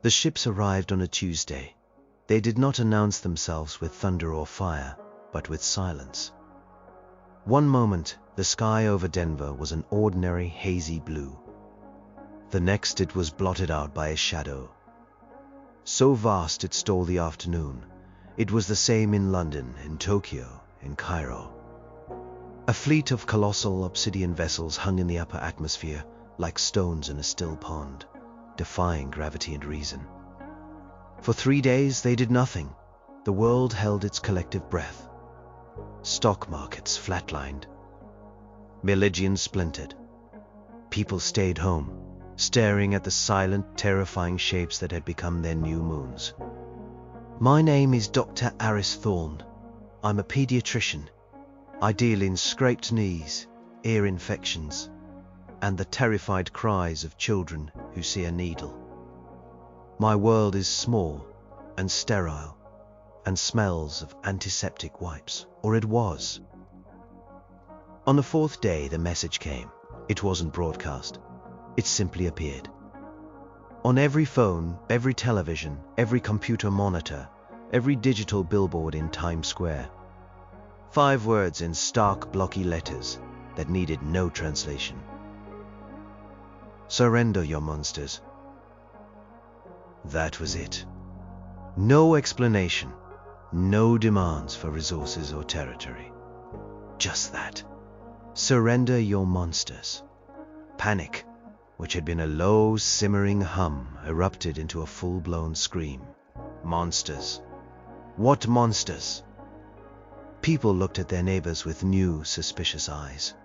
The ships arrived on a Tuesday. They did not announce themselves with thunder or fire, but with silence. One moment, the sky over Denver was an ordinary hazy blue. The next, it was blotted out by a shadow. So vast it stole the afternoon. It was the same in London, in Tokyo, in Cairo. A fleet of colossal obsidian vessels hung in the upper atmosphere like stones in a still pond, defying gravity and reason. For 3 days they did nothing. The world held its collective breath. Stock markets flatlined. Religions splintered. People stayed home, staring at the silent, terrifying shapes that had become their new moons. My name is Dr. Aris Thorne. I'm a pediatrician. I deal in scraped knees, ear infections, and the terrified cries of children who see a needle. My world is small and sterile and smells of antiseptic wipes, or it was. On the 4th day, the message came. It wasn't broadcast. It simply appeared. On every phone, every television, every computer monitor, every digital billboard in Times Square. 5 words in stark, blocky letters that needed no translation. Surrender your monsters. That was it. No explanation, no demands for resources or territory. Just that. Surrender your monsters. Panic, which had been a low, simmering hum, erupted into a full-blown scream. Monsters. What monsters? People looked at their neighbors with new, suspicious eyes.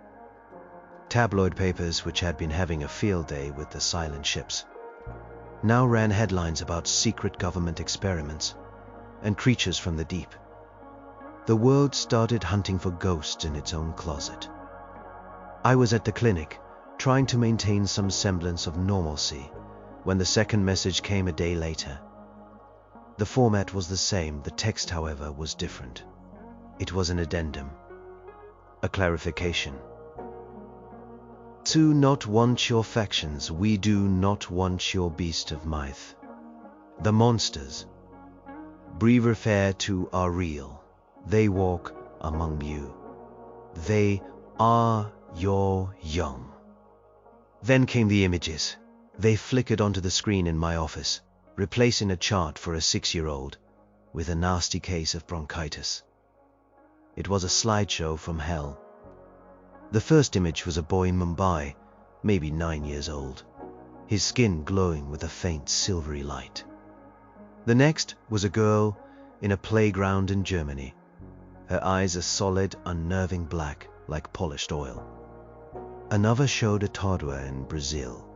Tabloid papers, which had been having a field day with the silent ships, now ran headlines about secret government experiments and creatures from the deep. The world started hunting for ghosts in its own closet. I was at the clinic, trying to maintain some semblance of normalcy, when the second message came a day later. The format was the same, the text, however, was different. It was an addendum, a clarification. Do not want your factions, we do not want your beast of might. The monsters we refer to are real. They walk among you. They are your young. Then came the images. They flickered onto the screen in my office, replacing a chart for a 6-year-old with a nasty case of bronchitis. It was a slideshow from hell. The first image was a boy in Mumbai, maybe 9 years old, his skin glowing with a faint silvery light. The next was a girl in a playground in Germany, her eyes a solid, unnerving black like polished oil. Another showed a toddler in Brazil,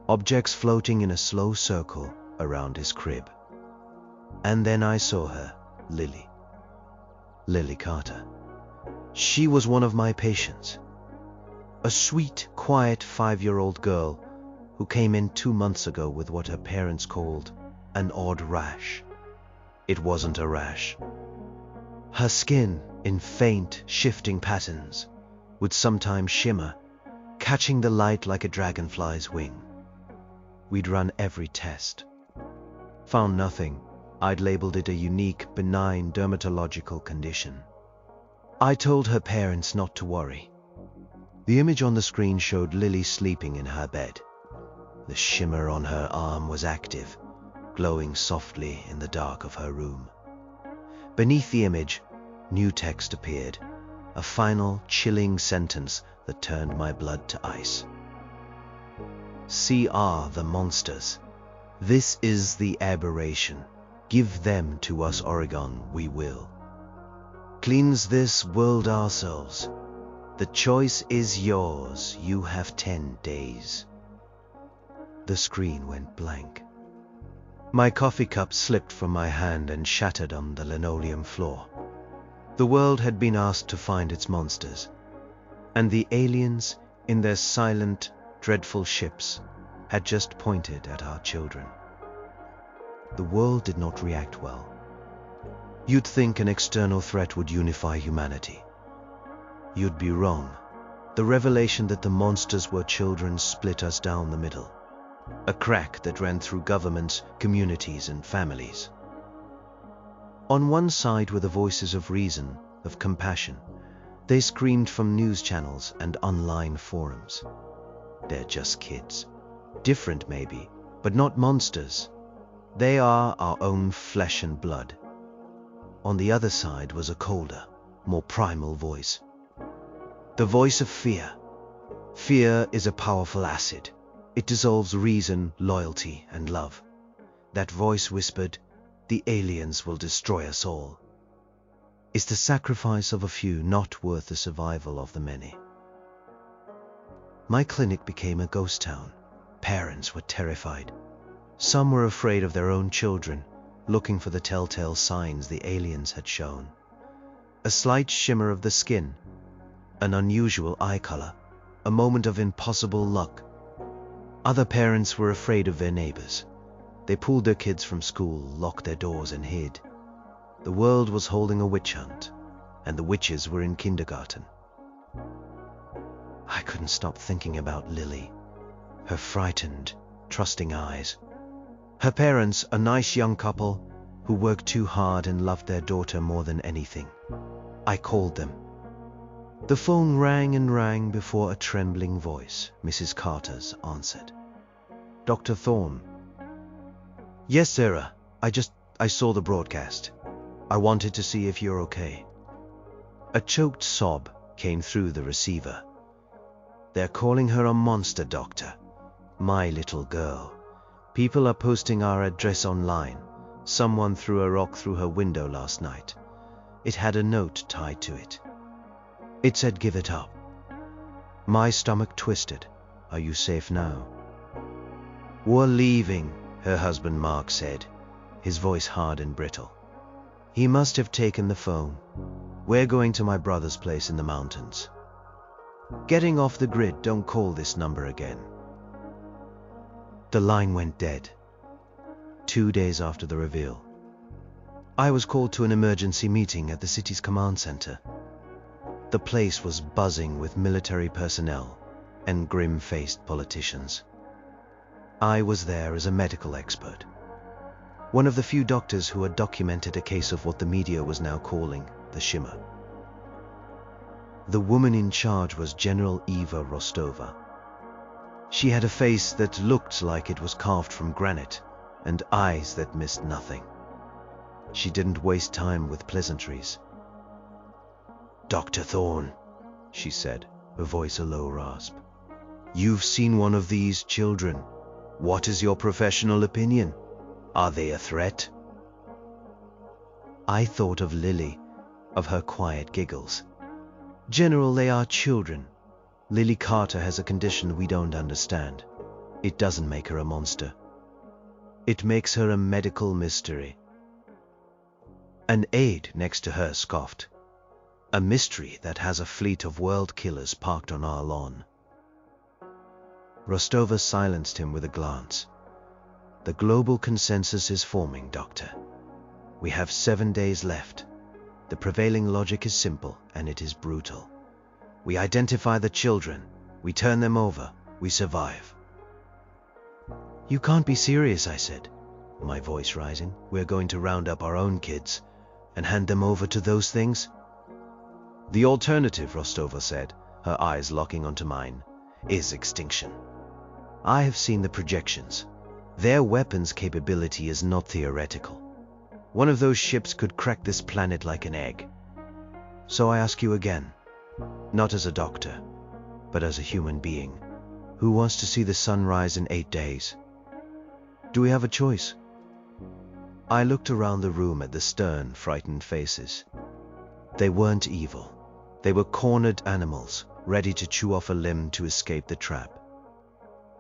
objects floating in a slow circle around his crib. And then I saw her, Lily Carter. She was one of my patients, a sweet, quiet 5-year-old girl who came in 2 months ago with what her parents called an odd rash. It wasn't a rash. Her skin, in faint, shifting patterns, would sometimes shimmer, catching the light like a dragonfly's wing. We'd run every test. Found nothing. I'd labeled it a unique, benign dermatological condition. I told her parents not to worry. The image on the screen showed Lily sleeping in her bed. The shimmer on her arm was active, glowing softly in the dark of her room. Beneath the image, new text appeared, a final, chilling sentence that turned my blood to ice. "CR the monsters. This is the aberration. Give them to us, Oregon, we will. Cleanse this world ourselves. The choice is yours. You have 10 days. The screen went blank. My coffee cup slipped from my hand and shattered on the linoleum floor. The world had been asked to find its monsters, and the aliens, in their silent, dreadful ships, had just pointed at our children. The world did not react well. You'd think an external threat would unify humanity. You'd be wrong. The revelation that the monsters were children split us down the middle. a crack that ran through governments, communities, and families. On one side were the voices of reason, of compassion. They screamed from news channels and online forums. They're just kids. Different maybe, but not monsters. They are our own flesh and blood. On the other side was a colder, more primal voice. The voice of fear. Fear is a powerful acid. It dissolves reason, loyalty, and love. That voice whispered, "The aliens will destroy us all." Is the sacrifice of a few not worth the survival of the many? My clinic became a ghost town. Parents were terrified. Some were afraid of their own children, looking for the telltale signs the aliens had shown. A slight shimmer of the skin, an unusual eye color, a moment of impossible luck. Other parents were afraid of their neighbors. They pulled their kids from school, locked their doors, and hid. The world was holding a witch hunt, and the witches were in kindergarten. I couldn't stop thinking about Lily, her frightened, trusting eyes. Her parents, a nice young couple who worked too hard and loved their daughter more than anything. I called them. The phone rang and rang before a trembling voice, Mrs. Carter's, answered. "Dr. Thorne." "Yes, Sarah. I saw the broadcast. I wanted to see if you're okay." A choked sob came through the receiver. "They're calling her a monster, doctor. My little girl. People are posting our address online. Someone threw a rock through her window last night. It had a note tied to it. It said, 'Give it up.'" My stomach twisted. "Are you safe now?" "We're leaving," her husband Mark said, his voice hard and brittle. He must have taken the phone. "We're going to my brother's place in the mountains. Getting off the grid, don't call this number again." The line went dead. 2 days after the reveal, I was called to an emergency meeting at the city's command center. The place was buzzing with military personnel and grim-faced politicians. I was there as a medical expert, one of the few doctors who had documented a case of what the media was now calling the shimmer. The woman in charge was General Eva Rostova. She had a face that looked like it was carved from granite and eyes that missed nothing. She didn't waste time with pleasantries. "Dr. Thorne," she said, her voice a low rasp. "You've seen one of these children. What is your professional opinion? Are they a threat?" I thought of Lily, of her quiet giggles. "General, they are children. Lily Carter has a condition we don't understand. It doesn't make her a monster. It makes her a medical mystery." An aide next to her scoffed. "A mystery that has a fleet of world killers parked on our lawn." Rostova silenced him with a glance. "The global consensus is forming, Doctor. We have 7 days left. The prevailing logic is simple, and it is brutal. We identify the children, we turn them over, we survive." "You can't be serious," I said, my voice rising. "We're going to round up our own kids and hand them over to those things?" "The alternative," Rostova said, her eyes locking onto mine, "is extinction. I have seen the projections. Their weapons capability is not theoretical. One of those ships could crack this planet like an egg. So I ask you again, not as a doctor, but as a human being, who wants to see the sun rise in 8 days. Do we have a choice?" I looked around the room at the stern, frightened faces. They weren't evil. They were cornered animals, ready to chew off a limb to escape the trap.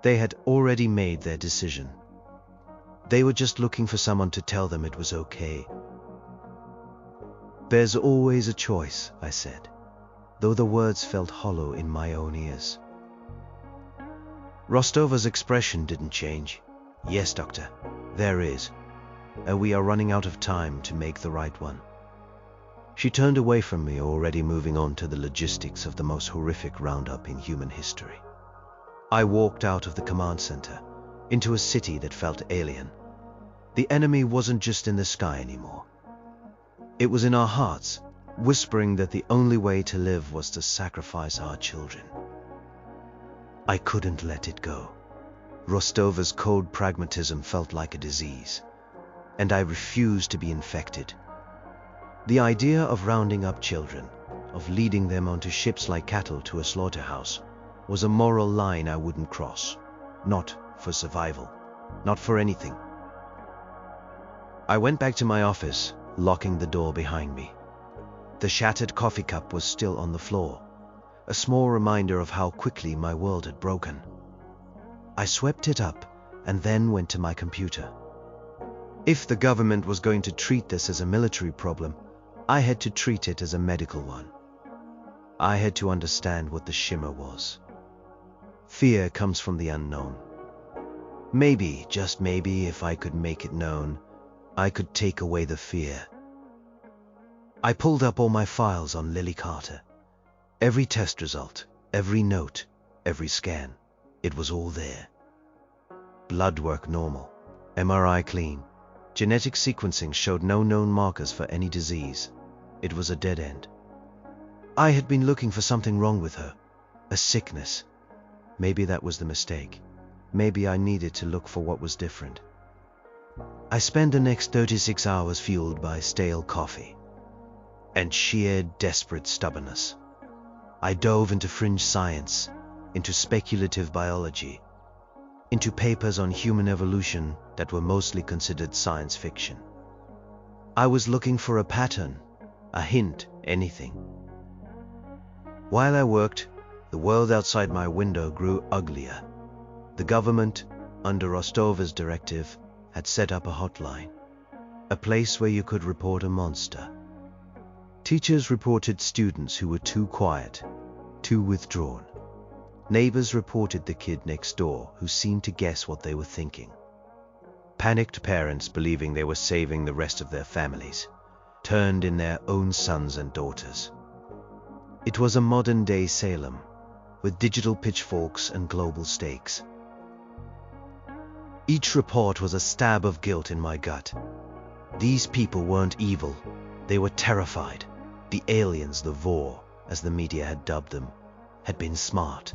They had already made their decision. They were just looking for someone to tell them it was okay. "There's always a choice," I said, though the words felt hollow in my own ears. Rostova's expression didn't change. "Yes, doctor, there is. And we are running out of time to make the right one." She turned away from me, already moving on to the logistics of the most horrific roundup in human history. I walked out of the command center, into a city that felt alien. The enemy wasn't just in the sky anymore. It was in our hearts, whispering that the only way to live was to sacrifice our children. I couldn't let it go. Rostova's cold pragmatism felt like a disease, and I refused to be infected. The idea of rounding up children, of leading them onto ships like cattle to a slaughterhouse, was a moral line I wouldn't cross. Not for survival, not for anything. I went back to my office, locking the door behind me. The shattered coffee cup was still on the floor, a small reminder of how quickly my world had broken. I swept it up and then went to my computer. If the government was going to treat this as a military problem, I had to treat it as a medical one. I had to understand what the shimmer was. Fear comes from the unknown. Maybe, just maybe, if I could make it known, I could take away the fear. I pulled up all my files on Lily Carter. Every test result, every note, every scan. It was all there. Blood work normal, MRI clean. Genetic sequencing showed no known markers for any disease. It was a dead end. I had been looking for something wrong with her, a sickness. Maybe that was the mistake. Maybe I needed to look for what was different. I spent the next 36 hours fueled by stale coffee and sheer desperate stubbornness. I dove into fringe science, into speculative biology, into papers on human evolution that were mostly considered science fiction. I was looking for a pattern, a hint, anything. While I worked, the world outside my window grew uglier. The government, under Rostova's directive, had set up a hotline, a place where you could report a monster. Teachers reported students who were too quiet, too withdrawn. Neighbors reported the kid next door who seemed to guess what they were thinking. Panicked parents, believing they were saving the rest of their families, turned in their own sons and daughters. It was a modern-day Salem, with digital pitchforks and global stakes. Each report was a stab of guilt in my gut. These people weren't evil, they were terrified. The aliens, the Vor, as the media had dubbed them, had been smart.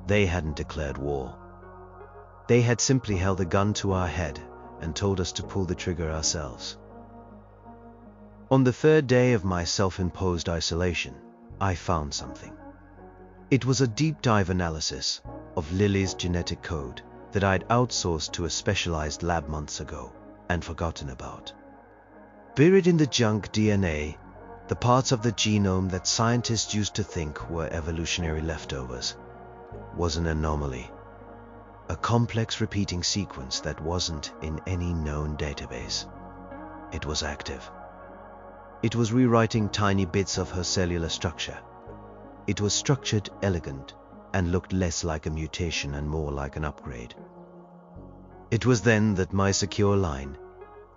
They hadn't declared war. They had simply held a gun to our head and told us to pull the trigger ourselves. On the third day of my self-imposed isolation, I found something. It was a deep dive analysis of Lily's genetic code that I'd outsourced to a specialized lab months ago and forgotten about. Buried in the junk DNA, the parts of the genome that scientists used to think were evolutionary leftovers, was an anomaly. A complex repeating sequence that wasn't in any known database. It was active. It was rewriting tiny bits of her cellular structure. It was structured, elegant, and looked less like a mutation and more like an upgrade. It was then that my secure line,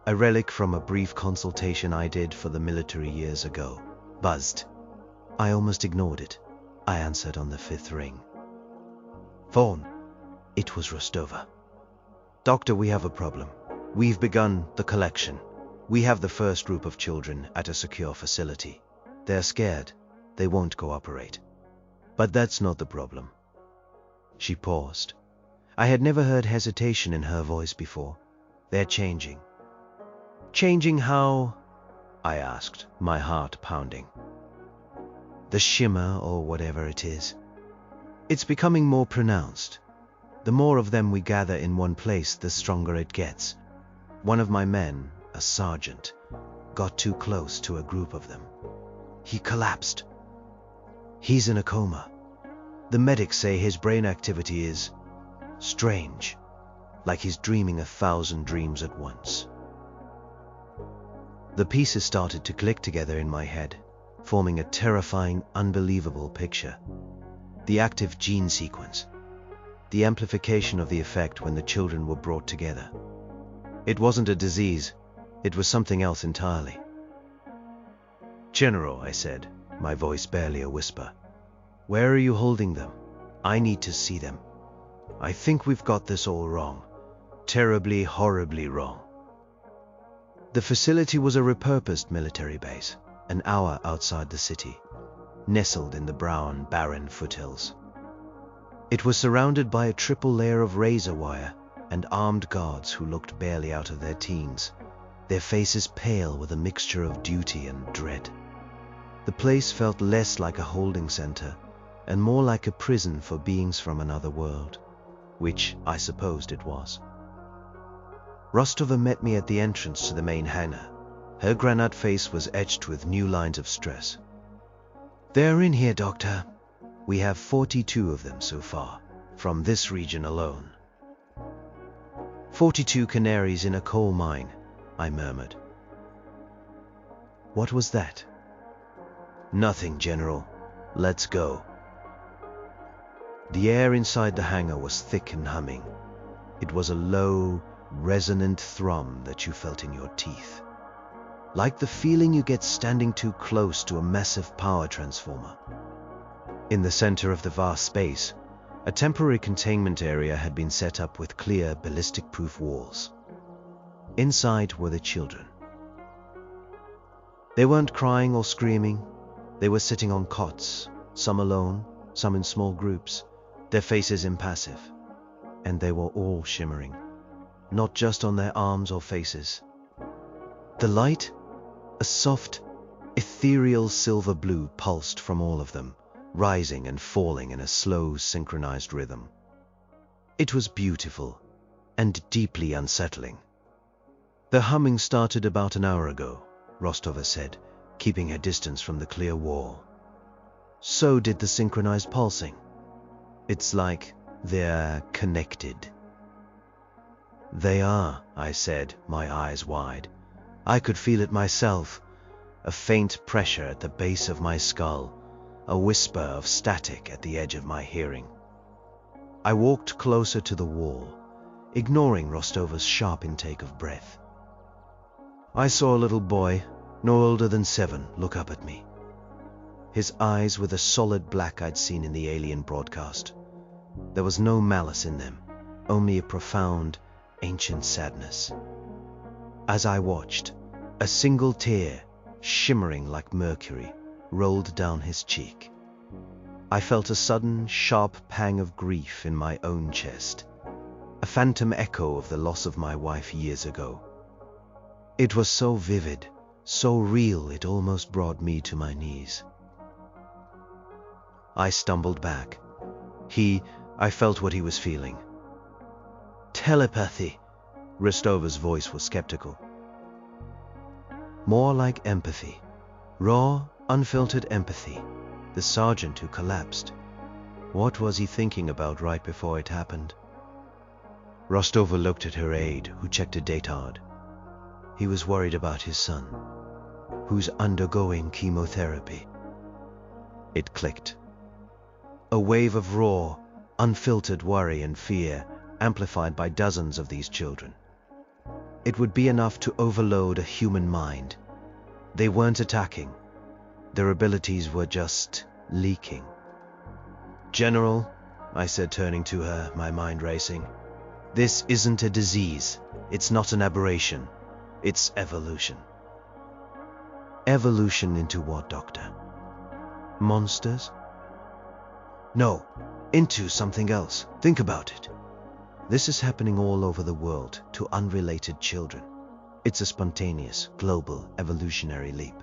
a relic from a brief consultation I did for the military years ago, buzzed. I almost ignored it. I answered on the fifth ring. Phone. It was Rostova. Doctor, we have a problem. We've begun the collection. We have the first group of children at a secure facility. They're scared. They won't cooperate. But that's not the problem. She paused. I had never heard hesitation in her voice before. They're changing. Changing how? I asked, my heart pounding. The shimmer, or whatever it is. It's becoming more pronounced. The more of them we gather in one place, the stronger it gets. One of my men, a sergeant, got too close to a group of them. He collapsed. He's in a coma. The medics say his brain activity is strange, like he's dreaming 1,000 dreams at once. The pieces started to click together in my head, forming a terrifying, unbelievable picture. The active gene sequence. The amplification of the effect when the children were brought together. It wasn't a disease. It was something else entirely. General, I said, my voice barely a whisper. Where are you holding them? I need to see them. I think we've got this all wrong. terribly, horribly wrong. The facility was a repurposed military base, an hour outside the city, nestled in the brown, barren foothills. It was surrounded by a triple layer of razor wire and armed guards who looked barely out of their teens, their faces pale with a mixture of duty and dread. The place felt less like a holding center and more like a prison for beings from another world, which I supposed it was. Rostova met me at the entrance to the main hangar. Her granite face was etched with new lines of stress. "They're in here, Doctor. We have 42 of them so far, from this region alone." 42 canaries in a coal mine, I murmured. "What was that?" "Nothing, General. Let's go." The air inside the hangar was thick and humming. It was a low, resonant thrum that you felt in your teeth, like the feeling you get standing too close to a massive power transformer. In the center of the vast space, a temporary containment area had been set up with clear, ballistic-proof walls. Inside were the children. They weren't crying or screaming. They were sitting on cots, some alone, some in small groups, their faces impassive. And they were all shimmering, not just on their arms or faces. The light, a soft, ethereal silver blue, pulsed from all of them, rising and falling in a slow, synchronized rhythm. It was beautiful and deeply unsettling. "The humming started about an hour ago," Rostova said, keeping her distance from the clear wall. "So did the synchronized pulsing. It's like they're connected." "They are," I said, my eyes wide. I could feel it myself, a faint pressure at the base of my skull, a whisper of static at the edge of my hearing. I walked closer to the wall, ignoring Rostova's sharp intake of breath. I saw a little boy, no older than 7, look up at me. His eyes were the solid black I'd seen in the alien broadcast. There was no malice in them, only a profound, ancient sadness. As I watched, a single tear, shimmering like mercury, rolled down his cheek. I felt a sudden, sharp pang of grief in my own chest, a phantom echo of the loss of my wife years ago. It was so vivid, so real, it almost brought me to my knees. I stumbled back. I felt what he was feeling. "Telepathy," Rostova's voice was skeptical. "More like empathy. Raw, unfiltered empathy. The sergeant who collapsed. What was he thinking about right before it happened?" Rostova looked at her aide, who checked a datard. He was worried about his son, who's undergoing chemotherapy. It clicked. A wave of raw, unfiltered worry and fear, amplified by dozens of these children. It would be enough to overload a human mind. They weren't attacking. Their abilities were just leaking. "General," I said, turning to her, my mind racing, "this isn't a disease. It's not an aberration. It's evolution." "Evolution into what, Doctor? Monsters?" "No, into something else. Think about it. This is happening all over the world to unrelated children. It's a spontaneous, global, evolutionary leap.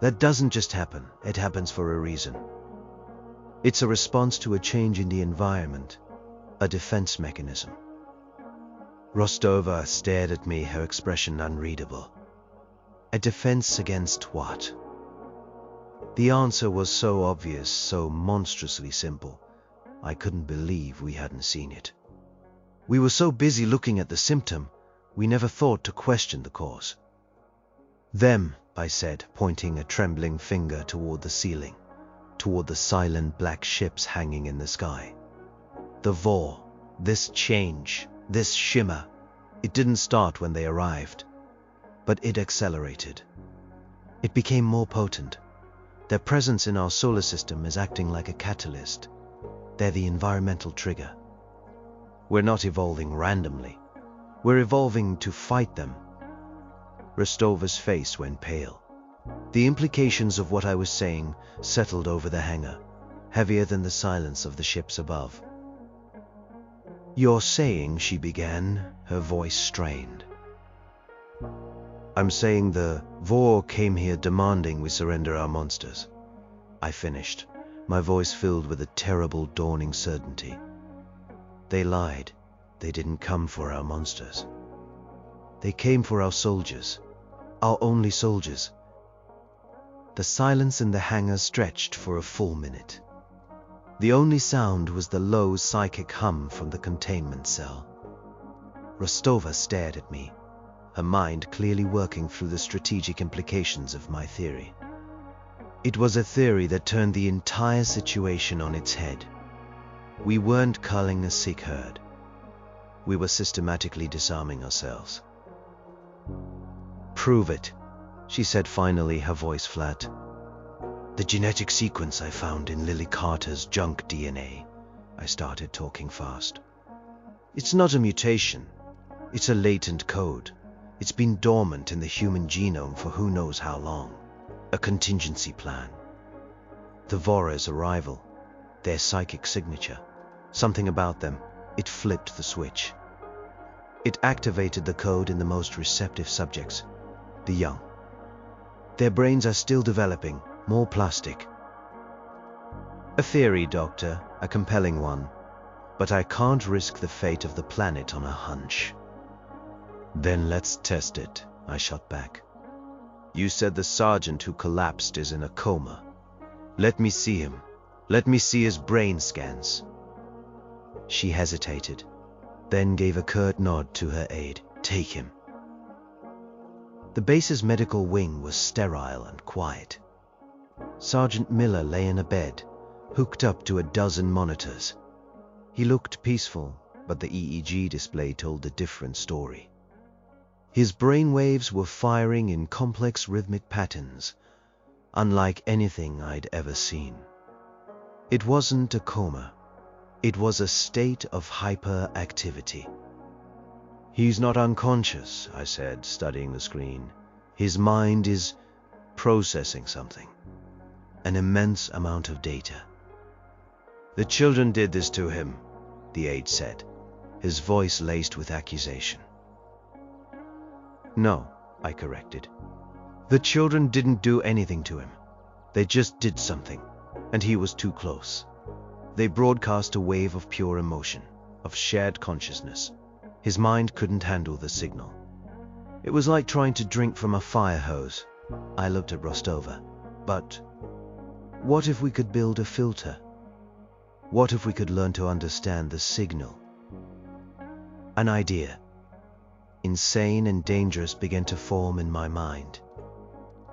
That doesn't just happen, it happens for a reason. It's a response to a change in the environment, a defense mechanism." Rostova stared at me, her expression unreadable. A defense against what? The answer was so obvious, so monstrously simple. I couldn't believe we hadn't seen it. We were so busy looking at the symptom, we never thought to question the cause. "Them," I said, pointing a trembling finger toward the ceiling, toward the silent black ships hanging in the sky. "The Vor, this change, this shimmer, it didn't start when they arrived, but it accelerated. It became more potent. Their presence in our solar system is acting like a catalyst. They're the environmental trigger. We're not evolving randomly. We're evolving to fight them. Rostova's face went pale. The implications of what I was saying settled over the hangar, heavier than the silence of the ships above. "You're saying," she began, her voice strained. "I'm saying the Vor came here demanding we surrender our monsters," I finished, my voice filled with a terrible dawning certainty. "They lied. They didn't come for our monsters. They came for our soldiers, our only soldiers." The silence in the hangar stretched for a full minute. The only sound was the low psychic hum from the containment cell. Rostova stared at me, her mind clearly working through the strategic implications of my theory. It was a theory that turned the entire situation on its head. We weren't culling a sick herd. We were systematically disarming ourselves. "Prove it," she said finally, her voice flat. "The genetic sequence I found in Lily Carter's junk DNA." I started talking fast. "It's not a mutation. It's a latent code. It's been dormant in the human genome for who knows how long. A contingency plan. The Vora's arrival, their psychic signature, something about them, it flipped the switch. It activated the code in the most receptive subjects, the young. Their brains are still developing, more plastic." "A theory, Doctor, a compelling one. But I can't risk the fate of the planet on a hunch." "Then let's test it," I shot back. "You said the sergeant who collapsed is in a coma. Let me see him. Let me see his brain scans." She hesitated, then gave a curt nod to her aide. "Take him." The base's medical wing was sterile and quiet. Sergeant Miller lay in a bed, hooked up to a dozen monitors. He looked peaceful, but the EEG display told a different story. His brain waves were firing in complex rhythmic patterns, unlike anything I'd ever seen. It wasn't a coma. It was a state of hyperactivity. "He's not unconscious," I said, studying the screen. "His mind is processing something. An immense amount of data." "The children did this to him," the aide said, his voice laced with accusation. "No," I corrected. "The children didn't do anything to him. They just did something, and he was too close. They broadcast a wave of pure emotion, of shared consciousness. His mind couldn't handle the signal. It was like trying to drink from a fire hose." I looked at Rostova. "But what if we could build a filter? What if we could learn to understand the signal?" An idea, insane and dangerous, began to form in my mind.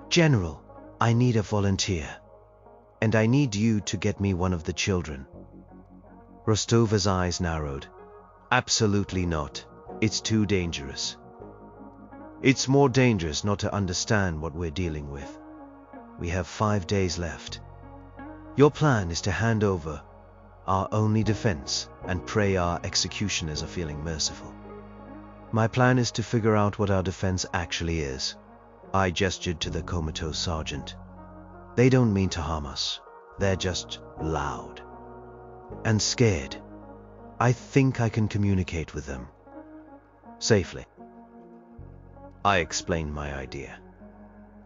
"General, I need a volunteer. And I need you to get me one of the children." Rostova's eyes narrowed. "Absolutely not. It's too dangerous." "It's more dangerous not to understand what we're dealing with. We have 5 days left. Your plan is to hand over our only defense and pray our executioners are feeling merciful. My plan is to figure out what our defense actually is." I gestured to the comatose sergeant. "They don't mean to harm us. They're just loud and scared. I think I can communicate with them safely." I explained my idea.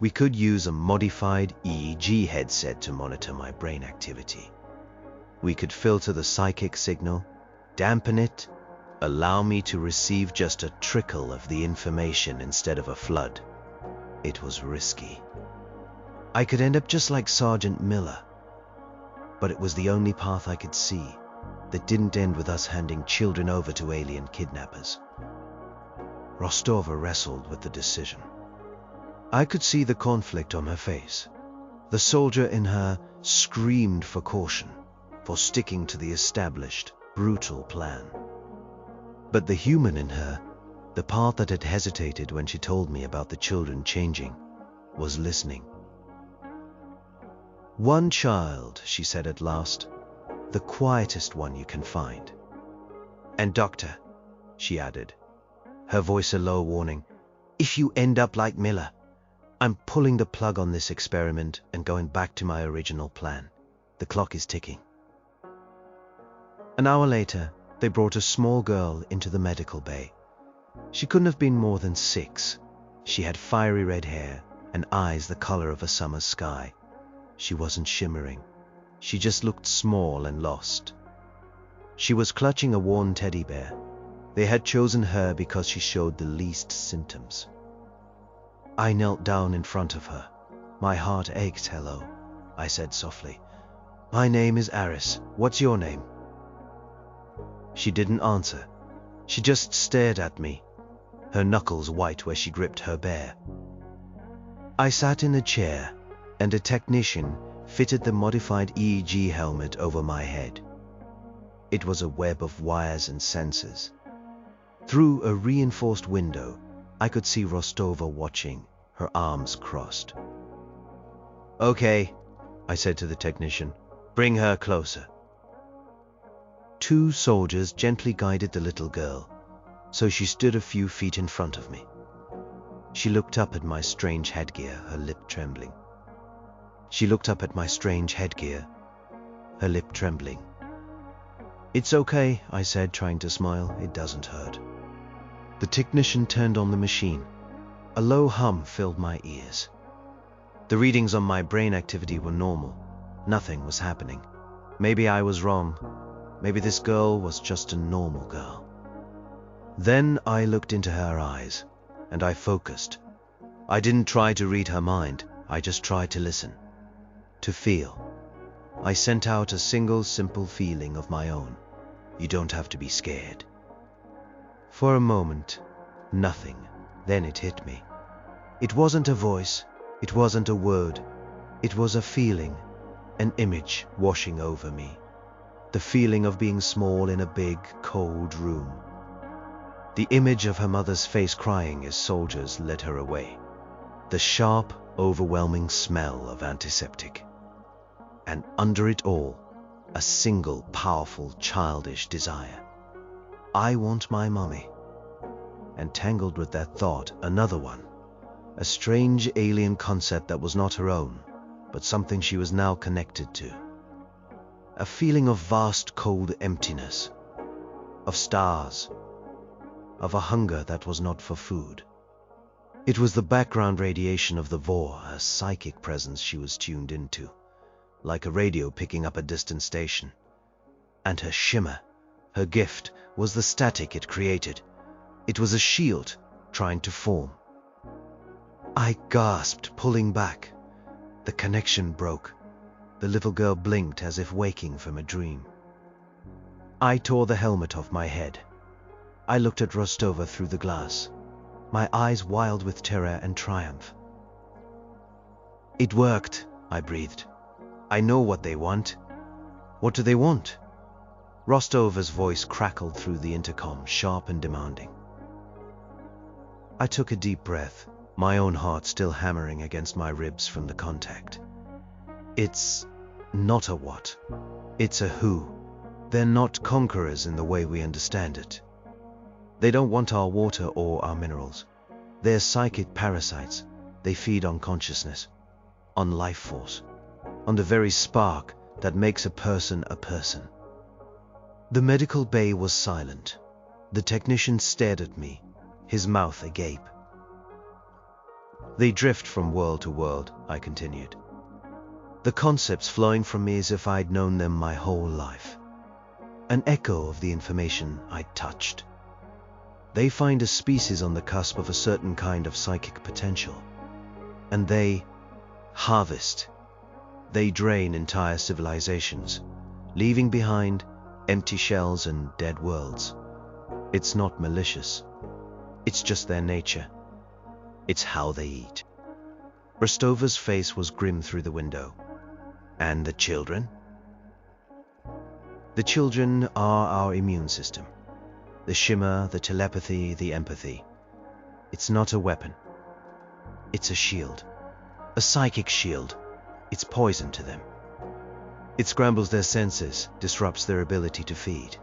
We could use a modified EEG headset to monitor my brain activity. We could filter the psychic signal, dampen it, allow me to receive just a trickle of the information instead of a flood. It was risky. I could end up just like Sergeant Miller. But it was the only path I could see that didn't end with us handing children over to alien kidnappers. Rostova wrestled with the decision. I could see the conflict on her face. The soldier in her screamed for caution, for sticking to the established, brutal plan. But the human in her, the part that had hesitated when she told me about the children changing, was listening. "One child," she said at last, "the quietest one you can find. And doctor," she added, her voice a low warning. "If you end up like Miller, I'm pulling the plug on this experiment and going back to my original plan. The clock is ticking." An hour later, they brought a small girl into the medical bay. She couldn't have been more than 6. She had fiery red hair and eyes the color of a summer sky. She wasn't shimmering. She just looked small and lost. She was clutching a worn teddy bear. They had chosen her because she showed the least symptoms. I knelt down in front of her. My heart ached. "Hello," I said softly. "My name is Aris. What's your name?" She didn't answer. She just stared at me, her knuckles white where she gripped her bear. I sat in a chair, and a technician fitted the modified EEG helmet over my head. It was a web of wires and sensors. Through a reinforced window, I could see Rostova watching, her arms crossed. "Okay," I said to the technician. "Bring her closer." 2 soldiers gently guided the little girl, so she stood a few feet in front of me. She looked up at my strange headgear, her lip trembling. "It's okay," I said, trying to smile. "It doesn't hurt." The technician turned on the machine. A low hum filled my ears. The readings on my brain activity were normal. Nothing was happening. Maybe I was wrong. Maybe this girl was just a normal girl. Then I looked into her eyes, and I focused. I didn't try to read her mind. I just tried to listen, to feel. I sent out a single simple feeling of my own. You don't have to be scared. For a moment, nothing. Then it hit me. It wasn't a voice. It wasn't a word. It was a feeling, an image washing over me. The feeling of being small in a big, cold room. The image of her mother's face crying as soldiers led her away. The sharp, overwhelming smell of antiseptic. And under it all, a single powerful childish desire. I want my mommy. And tangled with that thought, another one. A strange alien concept that was not her own, but something she was now connected to. A feeling of vast cold emptiness, of stars, of a hunger that was not for food. It was the background radiation of the Vor, a psychic presence she was tuned into, like a radio picking up a distant station. And her shimmer, her gift, was the static it created. It was a shield trying to form. I gasped, pulling back. The connection broke. The little girl blinked as if waking from a dream. I tore the helmet off my head. I looked at Rostova through the glass, my eyes wild with terror and triumph. "It worked," I breathed. "I know what they want." "What do they want?" Rostova's voice crackled through the intercom, sharp and demanding. I took a deep breath, my own heart still hammering against my ribs from the contact. "It's not a what. It's a who. They're not conquerors in the way we understand it. They don't want our water or our minerals. They're psychic parasites. They feed on consciousness, on life force, on the very spark that makes a person a person." The medical bay was silent. The technician stared at me, his mouth agape. "They drift from world to world," I continued. "The concepts flowing from me as if I'd known them my whole life. An echo of the information I'd touched. They find a species on the cusp of a certain kind of psychic potential, and they harvest. They drain entire civilizations, leaving behind empty shells and dead worlds. It's not malicious. It's just their nature. It's how they eat." Rostova's face was grim through the window. "And the children?" "The children are our immune system. The shimmer, the telepathy, the empathy. It's not a weapon. It's a shield. A psychic shield. It's poison to them. It scrambles their senses, disrupts their ability to feed.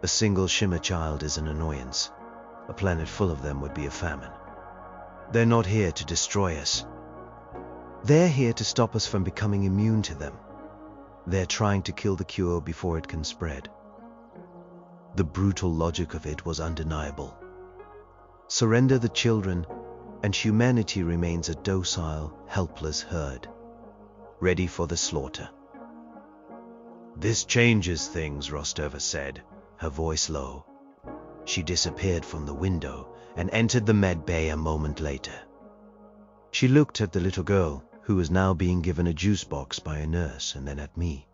A single shimmer child is an annoyance. A planet full of them would be a famine. They're not here to destroy us. They're here to stop us from becoming immune to them. They're trying to kill the cure before it can spread. The brutal logic of it was undeniable. Surrender the children, and humanity remains a docile, helpless herd, ready for the slaughter. "This changes things," Rostova said, her voice low. She disappeared from the window and entered the med bay a moment later. She looked at the little girl, who was now being given a juice box by a nurse, and then at me.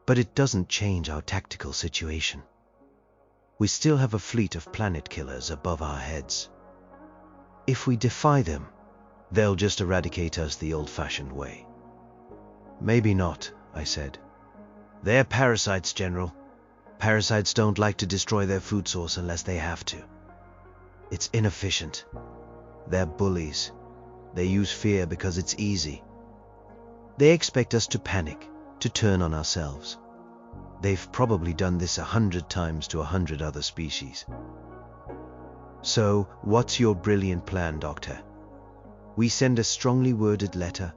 "But it doesn't change our tactical situation. We still have a fleet of planet killers above our heads. If we defy them, they'll just eradicate us the old-fashioned way." "Maybe not," I said. "They're parasites, General. Parasites don't like to destroy their food source unless they have to. It's inefficient. They're bullies. They use fear because it's easy. They expect us to panic, to turn on ourselves. They've probably done this 100 times to 100 other species." "So, what's your brilliant plan, Doctor? We send a strongly worded letter?"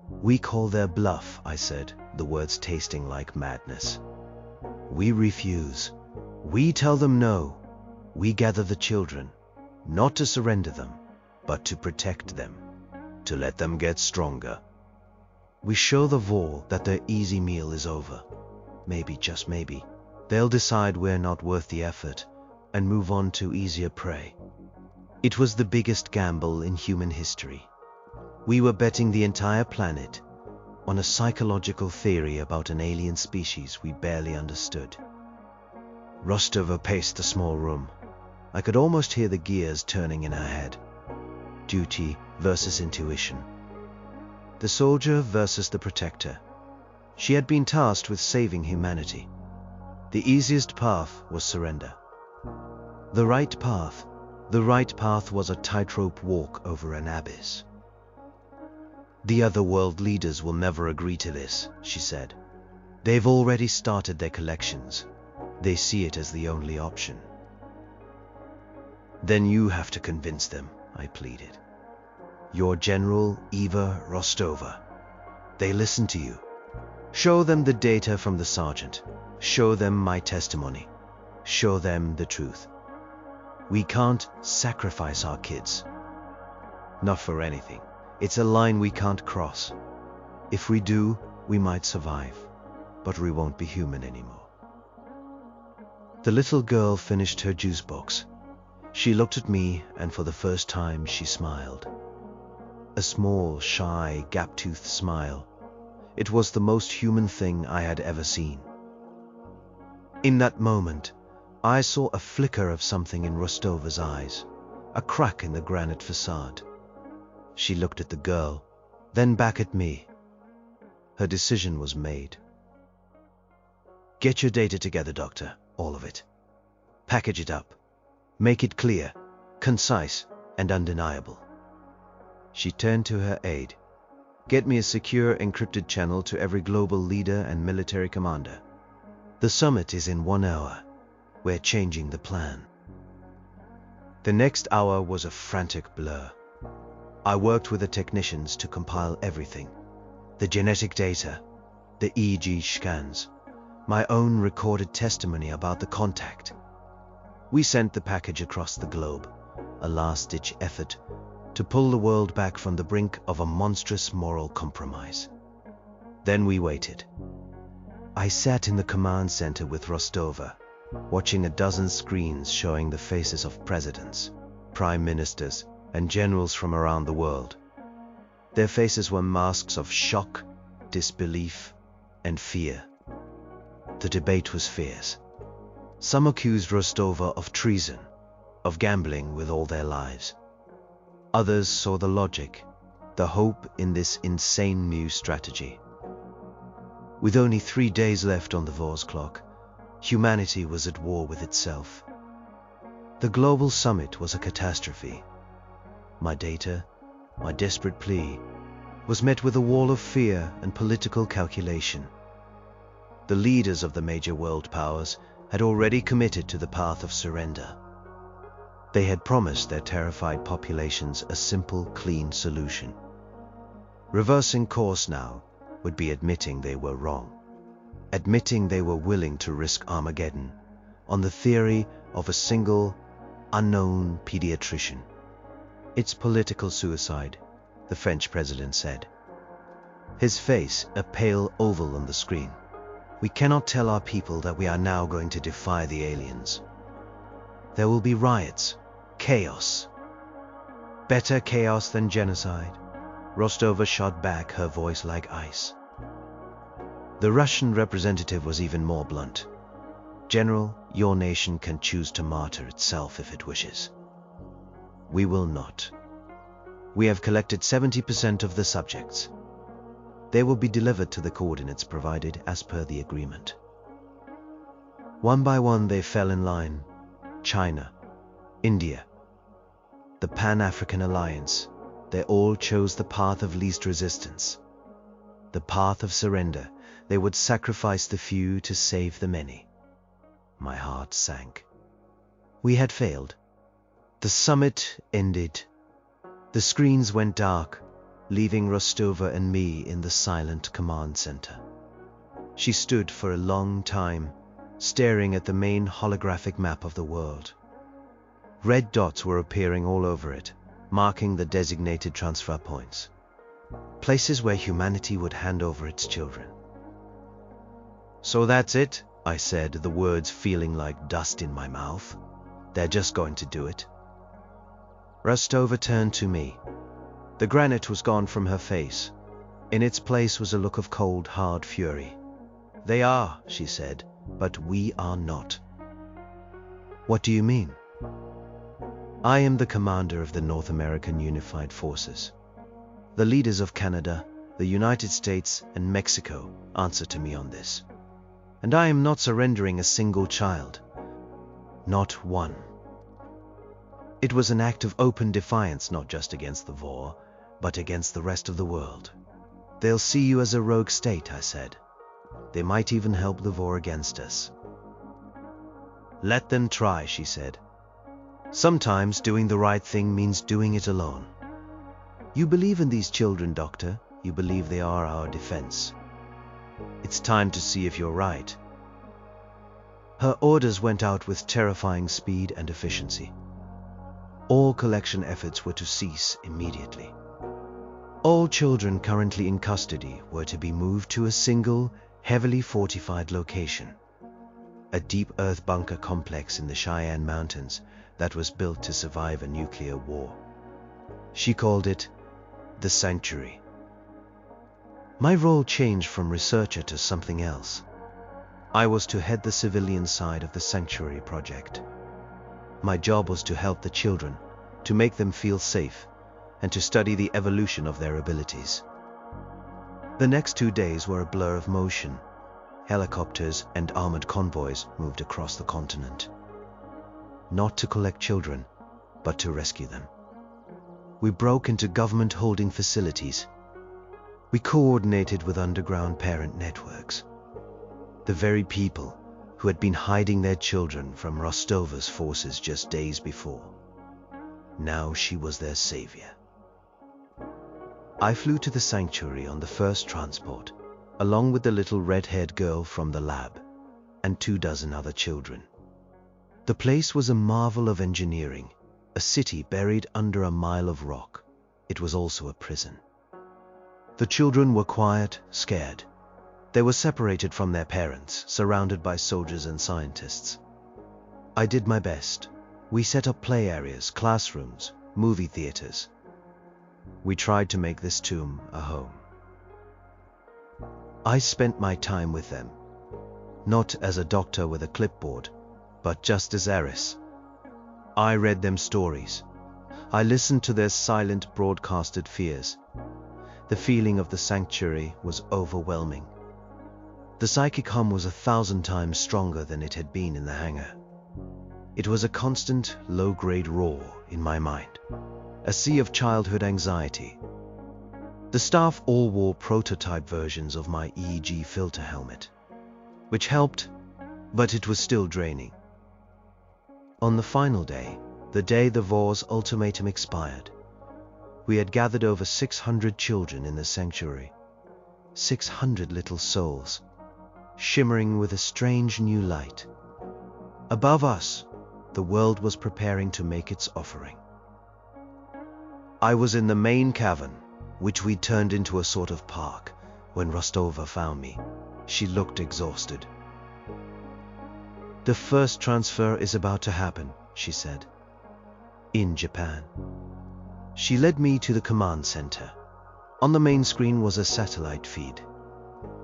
"We call their bluff," I said, the words tasting like madness. "We refuse. We tell them no. We gather the children, not to surrender them, but to protect them, to let them get stronger. We show the Vor that their easy meal is over. Maybe, just maybe, they'll decide we're not worth the effort and move on to easier prey." It was the biggest gamble in human history. We were betting the entire planet on a psychological theory about an alien species we barely understood. Rostova paced the small room. I could almost hear the gears turning in her head. Duty versus intuition. The soldier versus the protector. She had been tasked with saving humanity. The easiest path was surrender. The right path was a tightrope walk over an abyss. "The other world leaders will never agree to this," she said. "They've already started their collections. They see it as the only option." "Then you have to convince them," I pleaded. "Your General Eva Rostova. They listen to you. Show them the data from the sergeant. Show them my testimony. Show them the truth. We can't sacrifice our kids. Not for anything. It's a line we can't cross. If we do, we might survive, but we won't be human anymore." The little girl finished her juice box. She looked at me, and for the first time she smiled. A small, shy, gap-toothed smile. It was the most human thing I had ever seen. In that moment, I saw a flicker of something in Rostova's eyes, a crack in the granite facade. She looked at the girl, then back at me. Her decision was made. "Get your data together, Doctor, all of it. Package it up. Make it clear, concise, and undeniable." She turned to her aide. "Get me a secure, encrypted channel to every global leader and military commander. The summit is in 1 hour. We're changing the plan." The next hour was a frantic blur. I worked with the technicians to compile everything. The genetic data, the EEG scans, my own recorded testimony about the contact. We sent the package across the globe, a last-ditch effort to pull the world back from the brink of a monstrous moral compromise. Then we waited. I sat in the command center with Rostova, watching a dozen screens showing the faces of presidents, prime ministers, and generals from around the world. Their faces were masks of shock, disbelief, and fear. The debate was fierce. Some accused Rostova of treason, of gambling with all their lives. Others saw the logic, the hope in this insane new strategy. With only 3 days left on the Vor's clock, humanity was at war with itself. The global summit was a catastrophe. My data, my desperate plea, was met with a wall of fear and political calculation. The leaders of the major world powers had already committed to the path of surrender. They had promised their terrified populations a simple, clean solution. Reversing course now would be admitting they were wrong, admitting they were willing to risk Armageddon on the theory of a single, unknown pediatrician. "It's political suicide," the French president said, his face a pale oval on the screen. "We cannot tell our people that we are now going to defy the aliens. There will be riots, chaos. Better chaos than genocide," Rostova shot back, her voice like ice. The Russian representative was even more blunt. "General, your nation can choose to martyr itself if it wishes. We will not. We have collected 70% of the subjects. They will be delivered to the coordinates provided as per the agreement." One by one they fell in line. China, India, the Pan-African Alliance, they all chose the path of least resistance. The path of surrender. They would sacrifice the few to save the many. My heart sank. We had failed. The summit ended. The screens went dark, leaving Rostova and me in the silent command center. She stood for a long time, staring at the main holographic map of the world. Red dots were appearing all over it, marking the designated transfer points, places where humanity would hand over its children. "So that's it," I said, the words feeling like dust in my mouth. "They're just going to do it." Rostova turned to me. The granite was gone from her face. In its place was a look of cold, hard fury. "They are," she said, "but we are not." "What do you mean?" "I am the commander of the North American Unified Forces. The leaders of Canada, the United States, and Mexico answer to me on this. And I am not surrendering a single child. Not one." It was an act of open defiance, not just against the war, but against the rest of the world. "They'll see you as a rogue state," I said. "They might even help the war against us." "Let them try," she said. "Sometimes doing the right thing means doing it alone. You believe in these children, Doctor. You believe they are our defense. It's time to see if you're right." Her orders went out with terrifying speed and efficiency. All collection efforts were to cease immediately. All children currently in custody were to be moved to a single, heavily fortified location, a deep earth bunker complex in the Cheyenne Mountains that was built to survive a nuclear war. She called it the Sanctuary. My role changed from researcher to something else. I was to head the civilian side of the Sanctuary project. My job was to help the children, to make them feel safe, and to study the evolution of their abilities. The next 2 days were a blur of motion. Helicopters and armored convoys moved across the continent. Not to collect children, but to rescue them. We broke into government holding facilities. We coordinated with underground parent networks. The very people who had been hiding their children from Rostova's forces just days before. Now she was their savior. I flew to the sanctuary on the first transport, along with the little red-haired girl from the lab, and 24 other children. The place was a marvel of engineering, a city buried under a mile of rock. It was also a prison. The children were quiet, scared. They were separated from their parents, surrounded by soldiers and scientists. I did my best. We set up play areas, classrooms, movie theaters. We tried to make this tomb a home. I spent my time with them, not as a doctor with a clipboard, but just as Eris. I read them stories. I listened to their silent, broadcasted fears. The feeling of the sanctuary was overwhelming. The psychic hum was 1,000 times stronger than it had been in the hangar. It was a constant, low-grade roar in my mind, a sea of childhood anxiety. The staff all wore prototype versions of my EEG filter helmet, which helped, but it was still draining. On the final day, the day the war's ultimatum expired, we had gathered over 600 children in the sanctuary, 600 little souls, shimmering with a strange new light. Above us, the world was preparing to make its offering. I was in the main cavern, which we turned into a sort of park, when Rostova found me. She looked exhausted. "The first transfer is about to happen," she said. "In Japan." She led me to the command center. On the main screen was a satellite feed.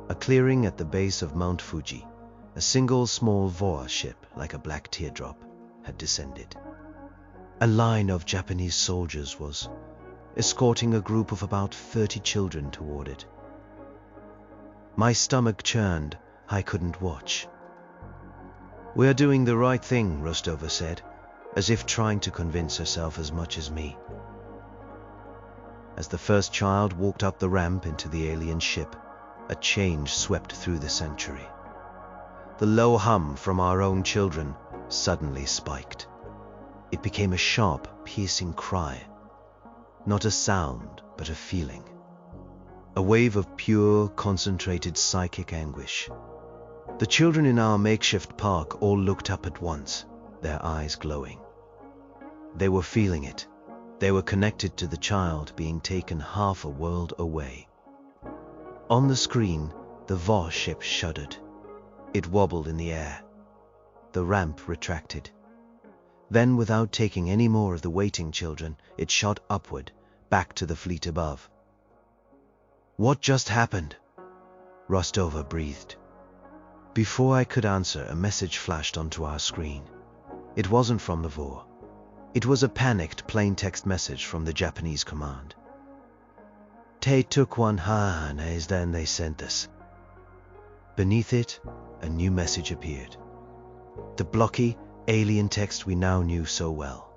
A clearing at the base of Mount Fuji, a single small warship like a black teardrop had descended. A line of Japanese soldiers was escorting a group of about 30 children toward it. My stomach churned. I couldn't watch. "We're doing the right thing," Rostova said, as if trying to convince herself as much as me. As the first child walked up the ramp into the alien ship, a change swept through the sanctuary. The low hum from our own children suddenly spiked. It became a sharp, piercing cry. Not a sound, but a feeling. A wave of pure, concentrated psychic anguish. The children in our makeshift park all looked up at once, their eyes glowing. They were feeling it. They were connected to the child being taken half a world away. On the screen, the warship shuddered. It wobbled in the air. The ramp retracted. Then, without taking any more of the waiting children, it shot upward, back to the fleet above. "What just happened?" Rostova breathed. Before I could answer, a message flashed onto our screen. It wasn't from the war. It was a panicked plain text message from the Japanese command. "They took one harness, then they sent us." Beneath it, a new message appeared. The blocky, alien text we now knew so well.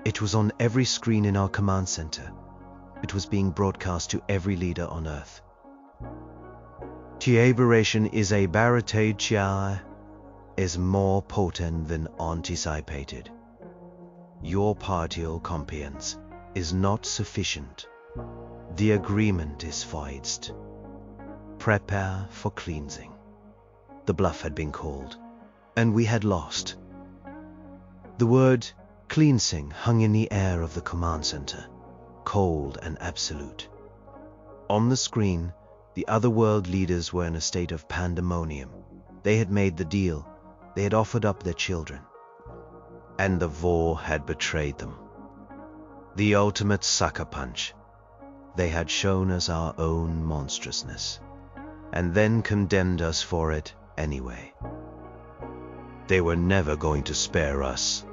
It was on every screen in our command center. It was being broadcast to every leader on Earth. "The aberration is a barricade is more potent than anticipated. Your partial compliance is not sufficient. The agreement is voided. Prepare for cleansing." The bluff had been called, and we had lost. The word cleansing hung in the air of the command center, cold and absolute. On the screen, the other world leaders were in a state of pandemonium. They had made the deal. They had offered up their children. And the war had betrayed them. The ultimate sucker punch. They had shown us our own monstrousness, and then condemned us for it anyway. "They were never going to spare us,"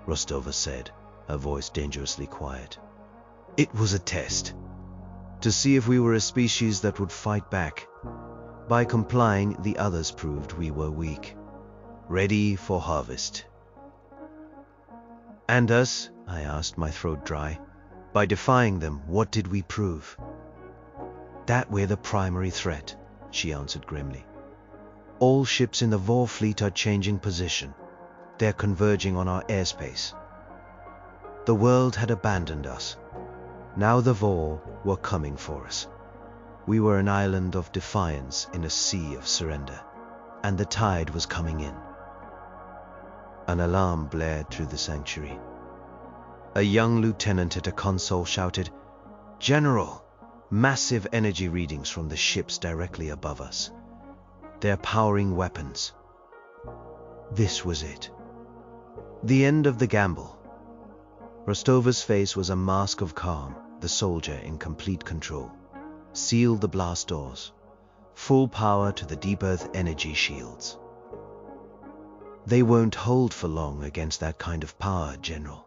Rostova said, her voice dangerously quiet. "It was a test, to see if we were a species that would fight back. By complying, the others proved we were weak, ready for harvest." "And us?" I asked, my throat dry. "By defying them, what did we prove?" "That we're the primary threat," she answered grimly. "All ships in the war fleet are changing position. They're converging on our airspace. The world had abandoned us. Now the war were coming for us. We were an island of defiance in a sea of surrender, and the tide was coming in." An alarm blared through the sanctuary. A young lieutenant at a console shouted, "General, massive energy readings from the ships directly above us. They're powering weapons." This was it. The end of the gamble. Rostova's face was a mask of calm, the soldier in complete control. Seal the blast doors. Full power to the deep earth energy shields. "They won't hold for long against that kind of power, General."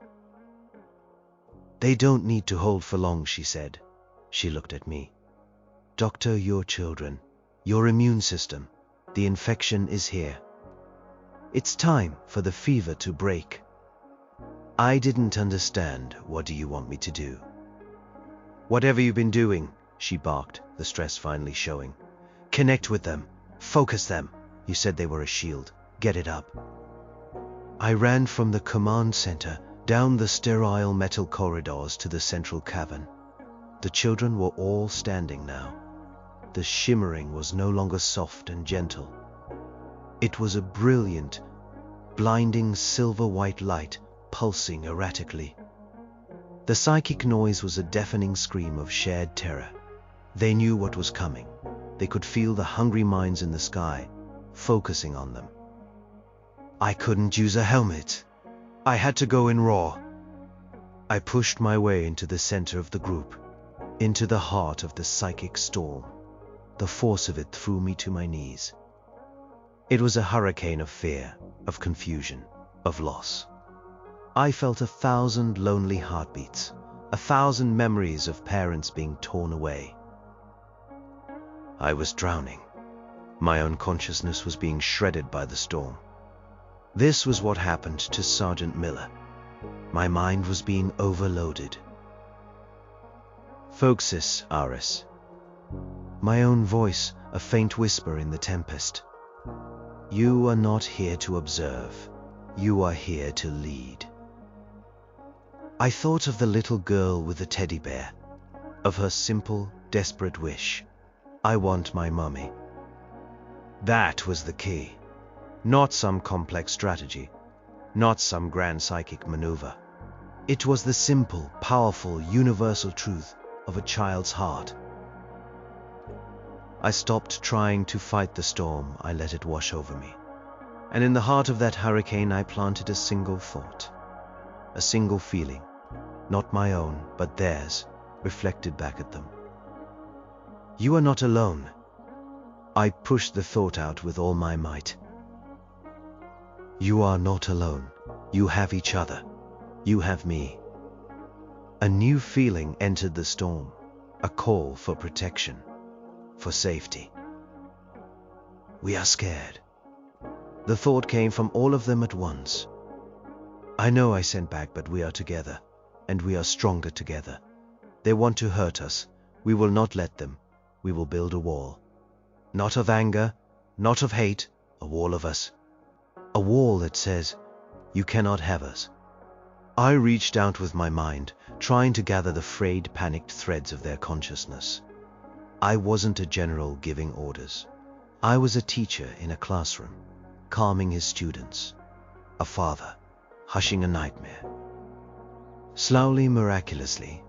"They don't need to hold for long," she said. She looked at me. "Doctor your children, your immune system. The infection is here. It's time for the fever to break." I didn't understand. "What do you want me to do?" "Whatever you've been doing," she barked, the stress finally showing. "Connect with them. Focus them. You said they were a shield. Get it up. I ran from the command center, down the sterile metal corridors to the central cavern. The children were all standing now. The shimmering was no longer soft and gentle. It was a brilliant, blinding silver-white light pulsing erratically. The psychic noise was a deafening scream of shared terror. They knew what was coming. They could feel the hungry minds in the sky, focusing on them. I couldn't use a helmet. I had to go in raw. I pushed my way into the center of the group, into the heart of the psychic storm. The force of it threw me to my knees. It was a hurricane of fear, of confusion, of loss. I felt 1,000 lonely heartbeats, 1,000 memories of parents being torn away. I was drowning. My own consciousness was being shredded by the storm. This was what happened to Sergeant Miller. My mind was being overloaded. Foxes, Aris. My own voice, a faint whisper in the tempest. You are not here to observe. You are here to lead. I thought of the little girl with the teddy bear, of her simple, desperate wish. I want my mommy. That was the key. Not some complex strategy, not some grand psychic maneuver. It was the simple, powerful, universal truth of a child's heart. I stopped trying to fight the storm. I let it wash over me. And in the heart of that hurricane, I planted a single thought, a single feeling, not my own, but theirs, reflected back at them. You are not alone. I pushed the thought out with all my might. You are not alone. You have each other. You have me. A new feeling entered the storm, a call for protection, for safety. We are scared. The thought came from all of them at once. I know, I sent back, but we are together, and we are stronger together. They want to hurt us. We will not let them. We will build a wall. Not of anger, not of hate, a wall of us. A wall that says, you cannot have us. I reached out with my mind, trying to gather the frayed, panicked threads of their consciousness. I wasn't a general giving orders. I was a teacher in a classroom, calming his students. A father, hushing a nightmare. Slowly, miraculously,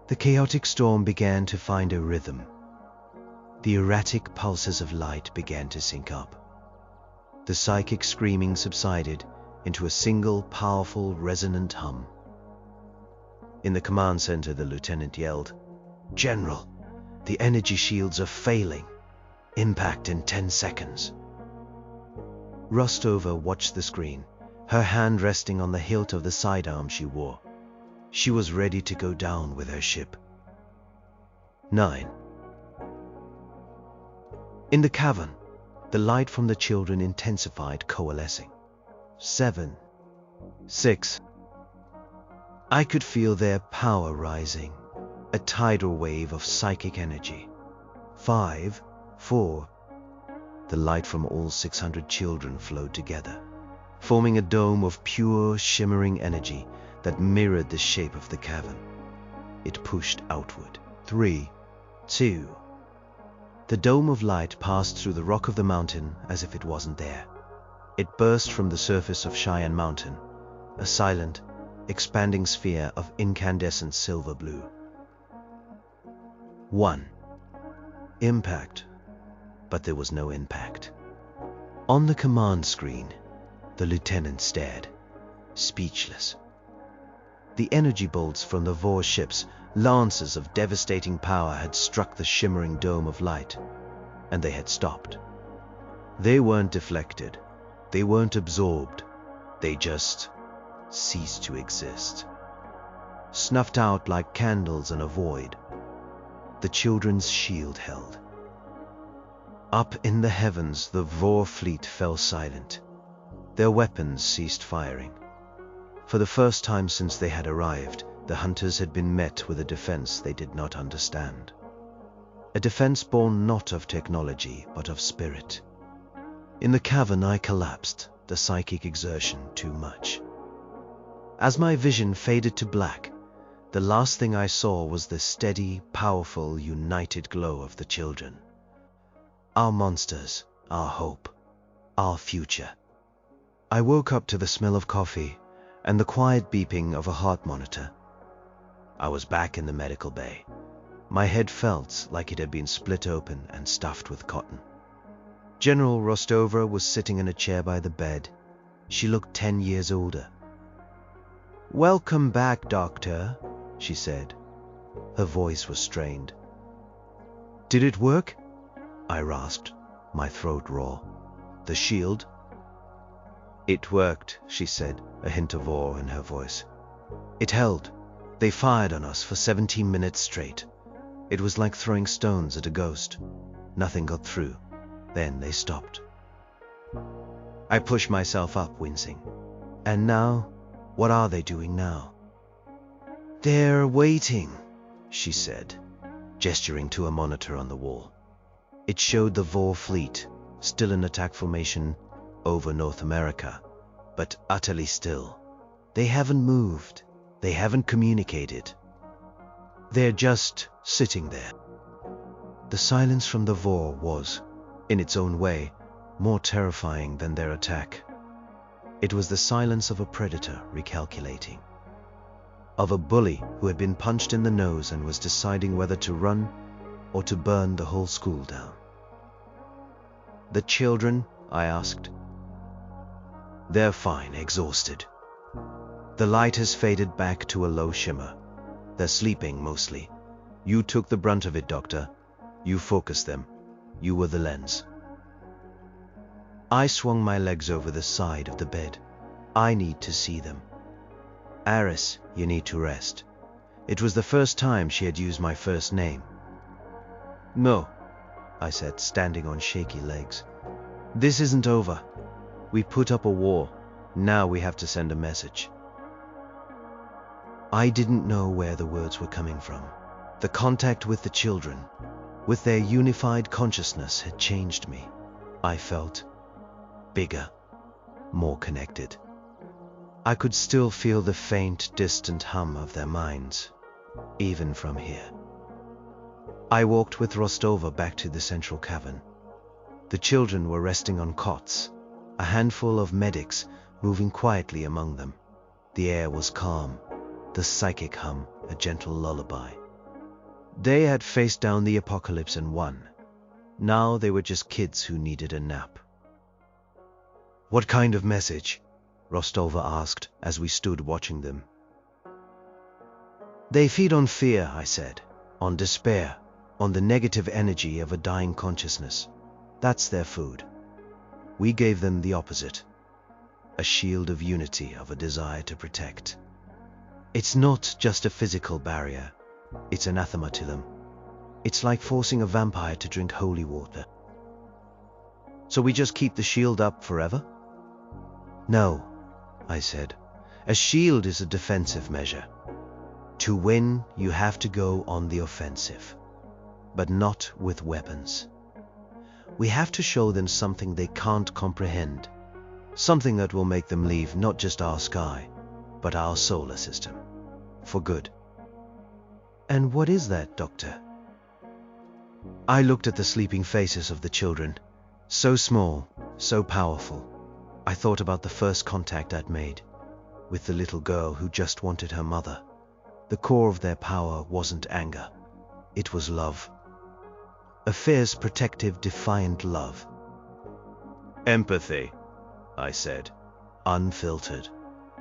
the chaotic storm began to find a rhythm. The erratic pulses of light began to sync up. The psychic screaming subsided into a single, powerful, resonant hum. In the command center, the lieutenant yelled, "General, the energy shields are failing. Impact in 10 seconds. Rostova watched the screen, her hand resting on the hilt of the sidearm she wore. She was ready to go down with her ship. 9. In the cavern, the light from the children intensified, coalescing. 7. 6. I could feel their power rising, a tidal wave of psychic energy. 5. 4. The light from all 600 children flowed together, forming a dome of pure, shimmering energy that mirrored the shape of the cavern. It pushed outward. 3. 2. The dome of light passed through the rock of the mountain as if it wasn't there. It burst from the surface of Cheyenne Mountain, a silent, expanding sphere of incandescent silver blue. 1. Impact. But there was no impact. On the command screen, the lieutenant stared, speechless. The energy bolts from the Vor ships, lances of devastating power, had struck the shimmering dome of light, and they had stopped. They weren't deflected. They weren't absorbed. They just ceased to exist. Snuffed out like candles in a void. The children's shield held. Up in the heavens, the Vor fleet fell silent. Their weapons ceased firing. For the first time since they had arrived, the hunters had been met with a defense they did not understand. A defense born not of technology, but of spirit. In the cavern I collapsed, the psychic exertion too much. As my vision faded to black, the last thing I saw was the steady, powerful, united glow of the children. Our monsters, our hope, our future. I woke up to the smell of coffee and the quiet beeping of a heart monitor. I was back in the medical bay. My head felt like it had been split open and stuffed with cotton. General Rostova was sitting in a chair by the bed. She looked 10 years older. "Welcome back, Doctor," she said. Her voice was strained. "Did it work?" I rasped, my throat raw. "The shield?" "It worked," she said, a hint of awe in her voice. "It held. They fired on us for 17 minutes straight. It was like throwing stones at a ghost. Nothing got through. Then they stopped." I pushed myself up, wincing. "And now? What are they doing now?" "They're waiting," she said, gesturing to a monitor on the wall. It showed the Vor fleet, still in attack formation, over North America, but utterly still. They haven't moved. They haven't communicated. They're just sitting there. The silence from the Vor was, in its own way, more terrifying than their attack. It was the silence of a predator recalculating. Of a bully who had been punched in the nose and was deciding whether to run or to burn the whole school down. "The children?" I asked. "They're fine, exhausted. The light has faded back to a low shimmer. They're sleeping mostly. You took the brunt of it, Doctor. You focused them. You were the lens." I swung my legs over the side of the bed. "I need to see them." "Aris, you need to rest." It was the first time she had used my first name. "No," I said, standing on shaky legs. "This isn't over. We put up a war. Now we have to send a message." I didn't know where the words were coming from. The contact with the children, with their unified consciousness, had changed me. I felt bigger, more connected. I could still feel the faint, distant hum of their minds, even from here. I walked with Rostova back to the central cavern. The children were resting on cots, a handful of medics moving quietly among them. The air was calm, the psychic hum a gentle lullaby. They had faced down the apocalypse and won. Now they were just kids who needed a nap. "What kind of message?" Rostova asked as we stood watching them. "They feed on fear," I said, "on despair, on the negative energy of a dying consciousness. That's their food. We gave them the opposite, a shield of unity, of a desire to protect. It's not just a physical barrier, it's anathema to them. It's like forcing a vampire to drink holy water." "So we just keep the shield up forever?" "No," I said. "A shield is a defensive measure. To win, you have to go on the offensive, but not with weapons. We have to show them something they can't comprehend, something that will make them leave not just our sky, but our solar system, for good." "And what is that, Doctor?" I looked at the sleeping faces of the children, so small, so powerful. I thought about the first contact I'd made, with the little girl who just wanted her mother. The core of their power wasn't anger, it was love. A fierce, protective, defiant love. "Empathy," I said, unfiltered.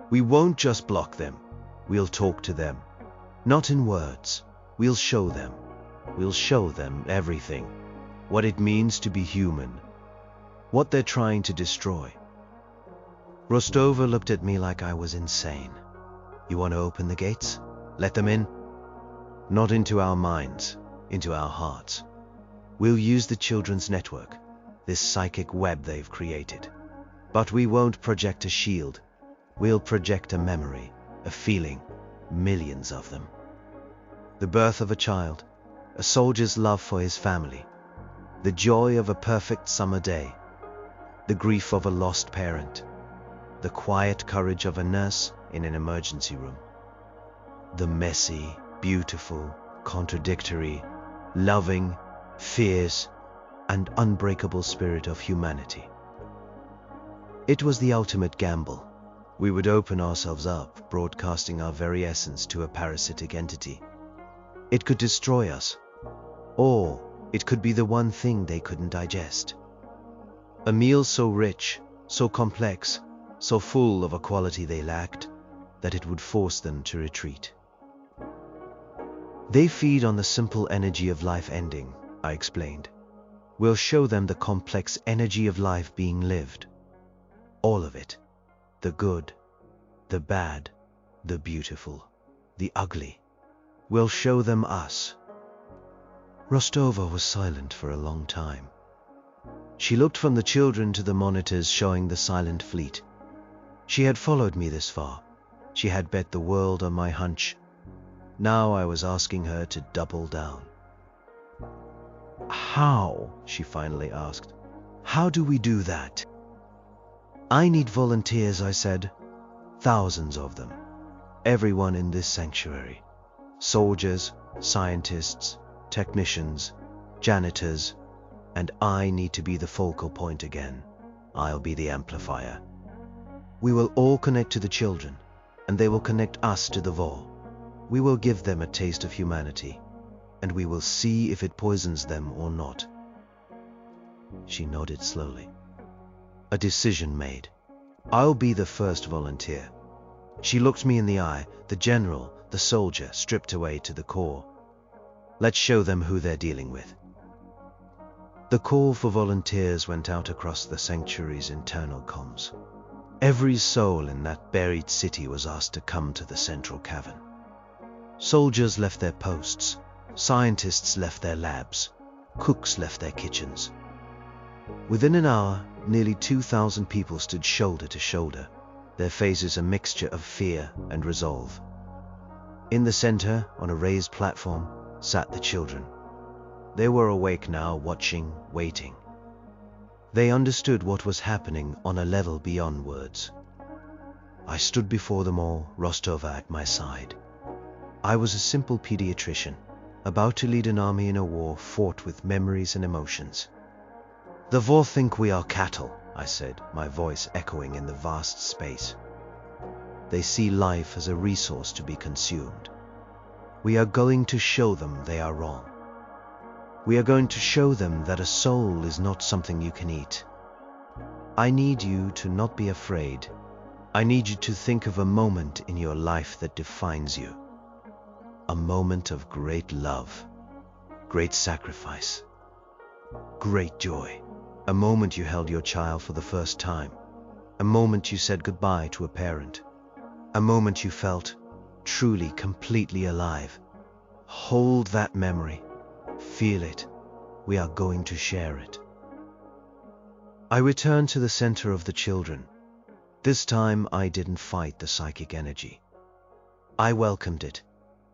"We won't just block them, we'll talk to them. Not in words, we'll show them. We'll show them everything. What it means to be human. What they're trying to destroy." Rostova looked at me like I was insane. "You want to open the gates? Let them in?" "Not into our minds, into our hearts. We'll use the children's network, this psychic web they've created. But we won't project a shield. We'll project a memory, a feeling, millions of them. The birth of a child, a soldier's love for his family, the joy of a perfect summer day. the grief of a lost parent, the quiet courage of a nurse in an emergency room, the messy, beautiful, contradictory, loving, fierce, and unbreakable spirit of humanity. It was the ultimate gamble. We would open ourselves up, broadcasting our very essence to a parasitic entity. It could destroy us, or it could be the one thing they couldn't digest. A meal so rich, so complex, so full of a quality they lacked, that it would force them to retreat. They feed on the simple energy of life ending, I explained. We'll show them the complex energy of life being lived. All of it. The good, the bad, the beautiful, the ugly. We'll show them us. Rostova was silent for a long time. She looked from the children to the monitors showing the silent fleet. She had followed me this far. She had bet the world on my hunch. Now I was asking her to double down. How? She finally asked. How do we do that? I need volunteers, I said. Thousands of them. Everyone in this sanctuary. Soldiers, scientists, technicians, janitors, and I need to be the focal point again. I'll be the amplifier. We will all connect to the children, and they will connect us to the Vor. We will give them a taste of humanity, and we will see if it poisons them or not. She nodded slowly. A decision made. I'll be the first volunteer. She looked me in the eye, the general, the soldier, stripped away to the core. Let's show them who they're dealing with. The call for volunteers went out across the sanctuary's internal comms. Every soul in that buried city was asked to come to the central cavern. Soldiers left their posts, scientists left their labs, cooks left their kitchens. Within an hour, nearly 2,000 people stood shoulder to shoulder, their faces a mixture of fear and resolve. In the center, on a raised platform, sat the children. They were awake now, watching, waiting. They understood what was happening on a level beyond words. I stood before them all, Rostova at my side. I was a simple pediatrician, about to lead an army in a war fought with memories and emotions. The Vor think we are cattle, I said, my voice echoing in the vast space. They see life as a resource to be consumed. We are going to show them they are wrong. We are going to show them that a soul is not something you can eat. I need you to not be afraid. I need you to think of a moment in your life that defines you. A moment of great love, great sacrifice, great joy. A moment you held your child for the first time. A moment you said goodbye to a parent. A moment you felt truly, completely alive. Hold that memory. Feel it. We are going to share it. I returned to the center of the children. This time I didn't fight the psychic energy. I welcomed it.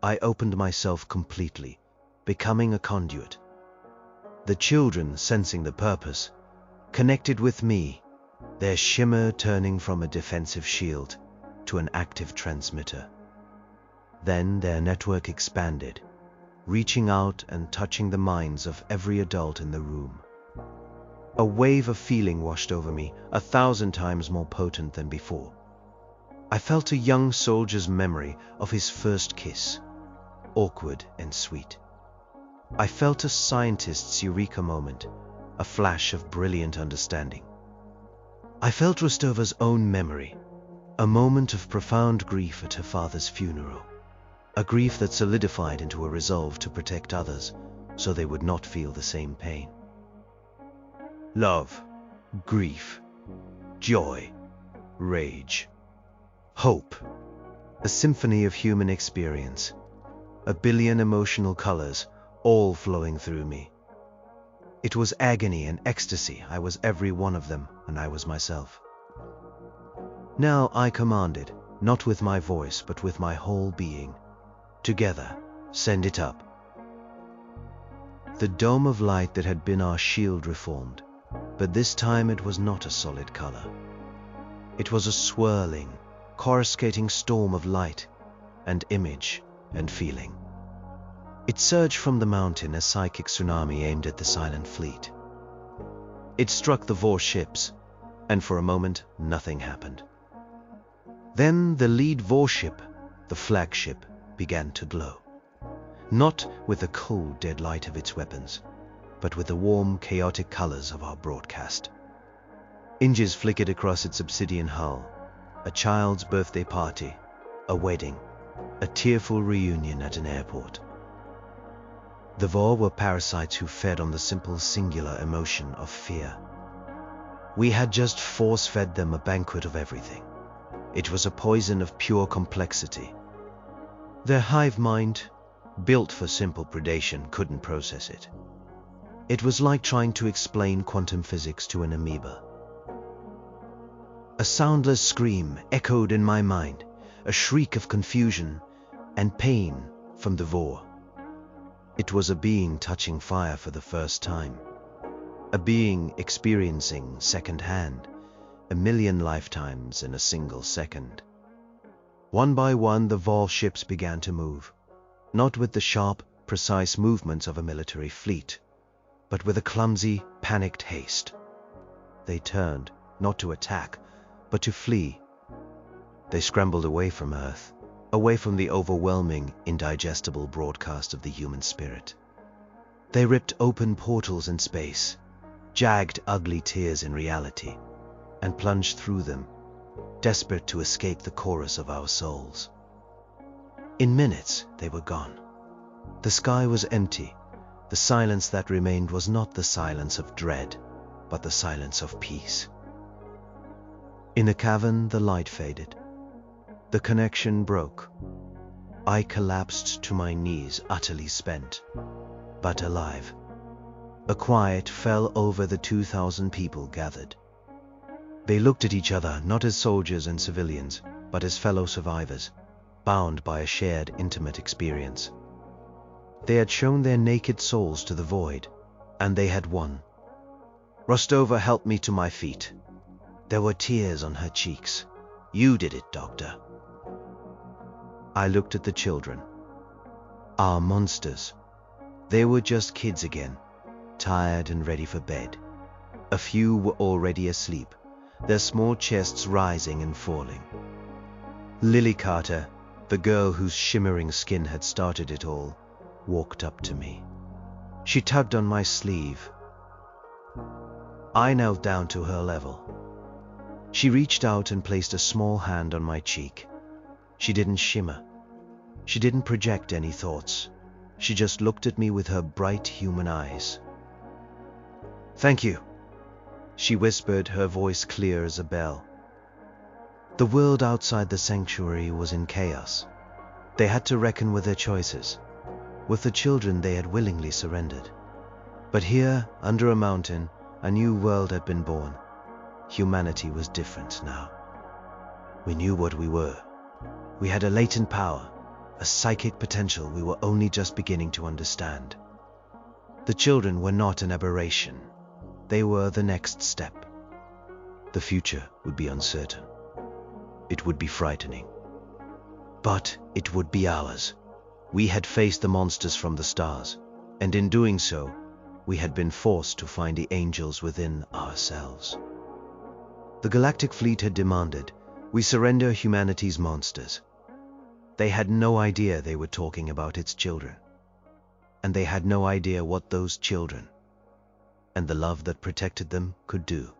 I opened myself completely, becoming a conduit. The children, sensing the purpose, connected with me, their shimmer turning from a defensive shield to an active transmitter. Then their network expanded, reaching out and touching the minds of every adult in the room. A wave of feeling washed over me, 1,000 times more potent than before. I felt a young soldier's memory of his first kiss, awkward and sweet. I felt a scientist's eureka moment, a flash of brilliant understanding. I felt Rostova's own memory, a moment of profound grief at her father's funeral, a grief that solidified into a resolve to protect others so they would not feel the same pain. Love, grief, joy, rage, hope, a symphony of human experience, a billion emotional colors, all flowing through me. It was agony and ecstasy. I was every one of them, and I was myself. Now I commanded, not with my voice, but with my whole being. Together, send it up. The dome of light that had been our shield reformed, But this time it was not a solid color. It was a swirling, coruscating storm of light and image and feeling. It surged from the mountain, a psychic tsunami aimed at the silent fleet. It struck the warships, and for a moment nothing happened. Then the lead warship, the flagship, began to glow. Not with the cold, dead light of its weapons, but with the warm, chaotic colors of our broadcast. Inges flickered across its obsidian hull, a child's birthday party, a wedding, a tearful reunion at an airport. The Vor were parasites who fed on the simple singular emotion of fear. We had just force-fed them a banquet of everything. It was a poison of pure complexity. Their hive mind, built for simple predation, couldn't process it. It was like trying to explain quantum physics to an amoeba. A soundless scream echoed in my mind, a shriek of confusion and pain from the Vor. It was a being touching fire for the first time, a being experiencing second-hand, 1,000,000 lifetimes in a single second. One by one, the Vol ships began to move, not with the sharp, precise movements of a military fleet, but with a clumsy, panicked haste. They turned, not to attack, but to flee. They scrambled away from Earth, away from the overwhelming, indigestible broadcast of the human spirit. They ripped open portals in space, jagged ugly tears in reality, and plunged through them, desperate to escape the chorus of our souls. In minutes, they were gone. The sky was empty. The silence that remained was not the silence of dread, but the silence of peace. In the cavern, the light faded. The connection broke. I collapsed to my knees, utterly spent, but alive. A quiet fell over the 2,000 people gathered. They looked at each other not as soldiers and civilians, but as fellow survivors, bound by a shared intimate experience. They had shown their naked souls to the void, and they had won. Rostova helped me to my feet. There were tears on her cheeks. "You did it, Doctor." I looked at the children. Our monsters. They were just kids again, tired and ready for bed. A few were already asleep, their small chests rising and falling. Lily Carter, the girl whose shimmering skin had started it all, walked up to me. She tugged on my sleeve. I knelt down to her level. She reached out and placed a small hand on my cheek. She didn't shimmer. She didn't project any thoughts. She just looked at me with her bright human eyes. "Thank you," she whispered, her voice clear as a bell. The world outside the sanctuary was in chaos. They had to reckon with their choices. With the children they had willingly surrendered. But here, under a mountain, a new world had been born. Humanity was different now. We knew what we were. We had a latent power, a psychic potential we were only just beginning to understand. The children were not an aberration. They were the next step. The future would be uncertain. It would be frightening. But it would be ours. We had faced the monsters from the stars, and in doing so, we had been forced to find the angels within ourselves. The Galactic fleet had demanded, we surrender humanity's monsters. They had no idea they were talking about its children. And they had no idea what those children, and the love that protected them, could do.